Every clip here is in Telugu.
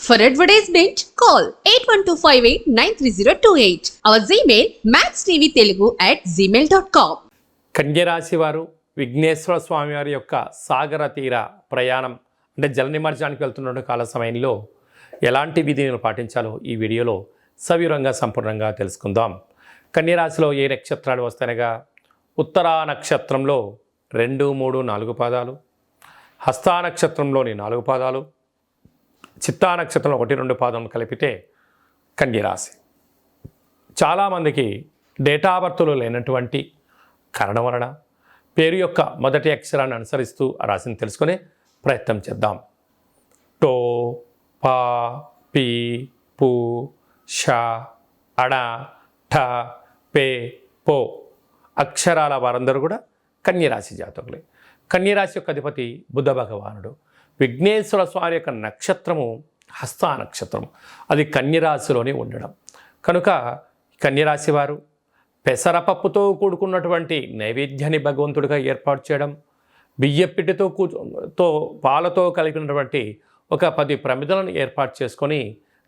For advertisement, call 8125893028. Our Gmail maxtvtelugu@gmail.com. కన్యరాశి వారు విఘ్నేశ్వర స్వామి వారి యొక్క సాగర తీర ప్రయాణం అంటే జల నిమజ్జనానికి వెళ్తున్న కాల సమయంలో ఎలాంటి విధిని పాటించాలో ఈ వీడియోలో సవివరంగా సంపూర్ణంగా తెలుసుకుందాం. కన్యరాశిలో ఏ నక్షత్రాలు వస్తాయనగా ఉత్తరా నక్షత్రంలో 2, 3, 4 పాదాలు, హస్తా నక్షత్రంలోని 4 పాదాలు, చిత్తా నక్షత్రంలో 1, 2 పాదం కలిపితే కన్యరాశి. చాలామందికి డేటా బర్త్లు లేనటువంటి కారణం వలన పేరు యొక్క మొదటి అక్షరాన్ని అనుసరిస్తూ ఆ రాశిని తెలుసుకునే ప్రయత్నం చేద్దాం. టో, పా, పీ, పు, ష, అణ, ఠ, పే, పో అక్షరాల వారందరూ కూడా కన్యరాశి జాతకులే. కన్యరాశి యొక్క అధిపతి బుధ భగవానుడు. విఘ్నేశ్వర స్వామి యొక్క నక్షత్రము హస్తా నక్షత్రము, అది కన్యరాశిలోనే ఉండడం కనుక కన్యరాశి వారు పెసరపప్పుతో కూడుకున్నటువంటి నైవేద్యాన్ని భగవంతుడిగా ఏర్పాటు చేయడం, బియ్యపిటితో పాలతో కలిగినటువంటి ఒక 10 ప్రమిదలను ఏర్పాటు చేసుకొని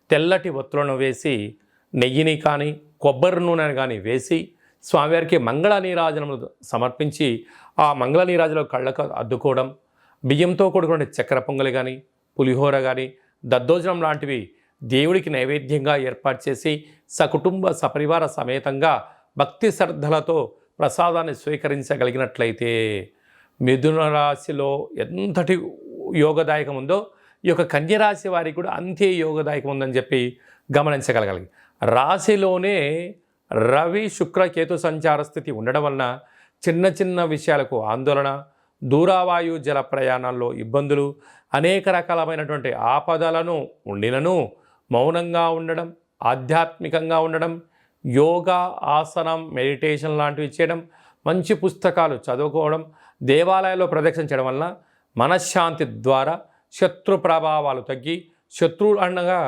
తెల్లటి ఒత్తులను వేసి నెయ్యిని కానీ కొబ్బరి నూనెని కానీ వేసి స్వామివారికి మంగళ నీరాజనములు సమర్పించి ఆ మంగళ నీరాజనలో కళ్ళకు అద్దుకోవడం, బియ్యంతో కూడుకున్న చక్కెర పొంగలి కానీ పులిహోర కానీ దద్దోజనం లాంటివి దేవుడికి నైవేద్యంగా ఏర్పాటు చేసి సకుటుంబ సపరివార సమేతంగా భక్తి శ్రద్ధలతో ప్రసాదాన్ని స్వీకరించగలిగినట్లయితే మిథున రాశిలో ఎంతటి యోగదాయకం ఉందో ఈ యొక్క కన్యరాశి వారికి కూడా అంతే యోగదాయకం ఉందని చెప్పి గమనించగలగాలి. రాశిలోనే రవి శుక్ర కేతు సంచార స్థితి ఉండడం వలన చిన్న చిన్న విషయాలకు ఆందోళన, దూరావాయు జల ప్రయాణాల్లో ఇబ్బందులు, అనేక రకాలమైనటువంటి ఆపదలను ఉండినను మౌనంగా ఉండడం, ఆధ్యాత్మికంగా ఉండడం, యోగా, ఆసనం, మెడిటేషన్ లాంటివి చేయడం, మంచి పుస్తకాలు చదువుకోవడం, దేవాలయాల్లో ప్రదక్షిణ చేయడం వలన మనశ్శాంతి ద్వారా శత్రు ప్రభావాలు తగ్గి, శత్రువులు అనగా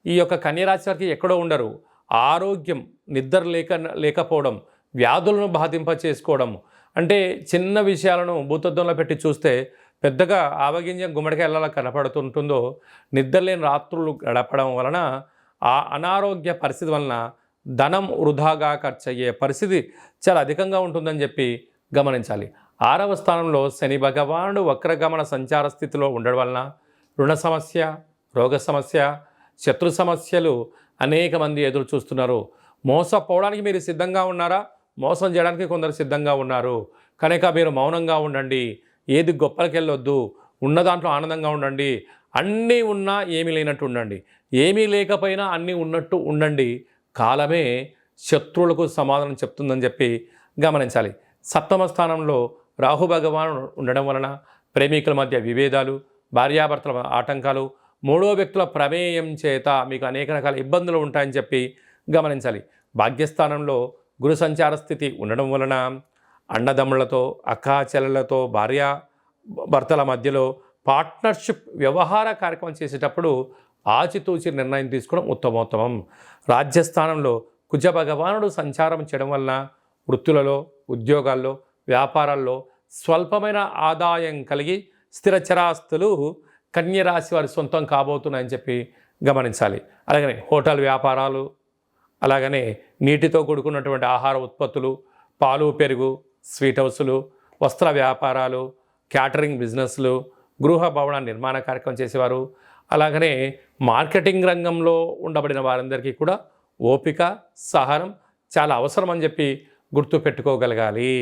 ఈ యొక్క కన్యరాశి వారికి ఎక్కడో ఉండరు, ఆరోగ్యం, నిద్ర లేకపోవడం, వ్యాధులను బాధింప చేసుకోవడం, అంటే చిన్న విషయాలను భూతద్దంలో పెట్టి చూస్తే పెద్దగా ఆవగింజ గుమ్మడికాయ ఎలా కనపడుతుంటుందో నిద్రలేని రాత్రులు గడపడం వలన ఆ అనారోగ్య పరిస్థితి వలన ధనం వృధాగా ఖర్చు అయ్యే పరిస్థితి చాలా అధికంగా ఉంటుందని చెప్పి గమనించాలి. 6వ స్థానంలో శని భగవానుడు వక్రగమన సంచార స్థితిలో ఉండడం వలన రుణ సమస్య, రోగ సమస్య, శత్రు సమస్యలు అనేక మంది ఎదురు చూస్తున్నారు. మోసపోవడానికి మీరు సిద్ధంగా ఉన్నారా? మోసం చేయడానికి కొందరు సిద్ధంగా ఉన్నారు కనుక మీరు మౌనంగా ఉండండి. ఏది గొప్పలకి వెళ్ళొద్దు, ఉన్న దాంట్లో ఆనందంగా ఉండండి. అన్నీ ఉన్నా ఏమీ లేనట్టు ఉండండి, ఏమీ లేకపోయినా అన్నీ ఉన్నట్టు ఉండండి. కాలమే శత్రువులకు సమాధానం చెప్తుందని చెప్పి గమనించాలి. 7వ స్థానంలో రాహు భగవాను ఉండడం వలన ప్రేమికుల మధ్య విభేదాలు, భార్యాభర్తల ఆటంకాలు, 3వ వ్యక్తుల ప్రమేయం చేత మీకు అనేక రకాల ఇబ్బందులు ఉంటాయని చెప్పి గమనించాలి. భాగ్యస్థానంలో గురు సంచార స్థితి ఉండడం వలన అన్నదమ్ములతో, అక్కా చెల్లెలతో, భార్య భర్తల మధ్యలో పార్ట్నర్షిప్ వ్యవహార కార్యక్రమం చేసేటప్పుడు ఆచితూచి నిర్ణయం తీసుకోవడం ఉత్తమోత్తమం. రాజ్యస్థానంలో కుజ భగవానుడు సంచారం చేయడం వలన వృత్తులలో, ఉద్యోగాల్లో, వ్యాపారాల్లో స్వల్పమైన ఆదాయం కలిగి స్థిరచరాస్తులు కన్యరాశి వారి సొంతం కాబోతున్నాయని చెప్పి గమనించాలి. అలాగనే హోటల్ వ్యాపారాలు, అలాగనే నీటితో కూడుకున్నటువంటి ఆహార ఉత్పత్తులు, పాలు, పెరుగు, స్వీట్ హౌసులు, వస్త్ర వ్యాపారాలు, క్యాటరింగ్ బిజినెస్లు, గృహ భవన నిర్మాణ కార్యక్రమం చేసేవారు, అలాగనే మార్కెటింగ్ రంగంలో ఉండబడిన వారందరికీ కూడా ఓపిక, సహనం చాలా అవసరం అని చెప్పి గుర్తుపెట్టుకోగలగాలి.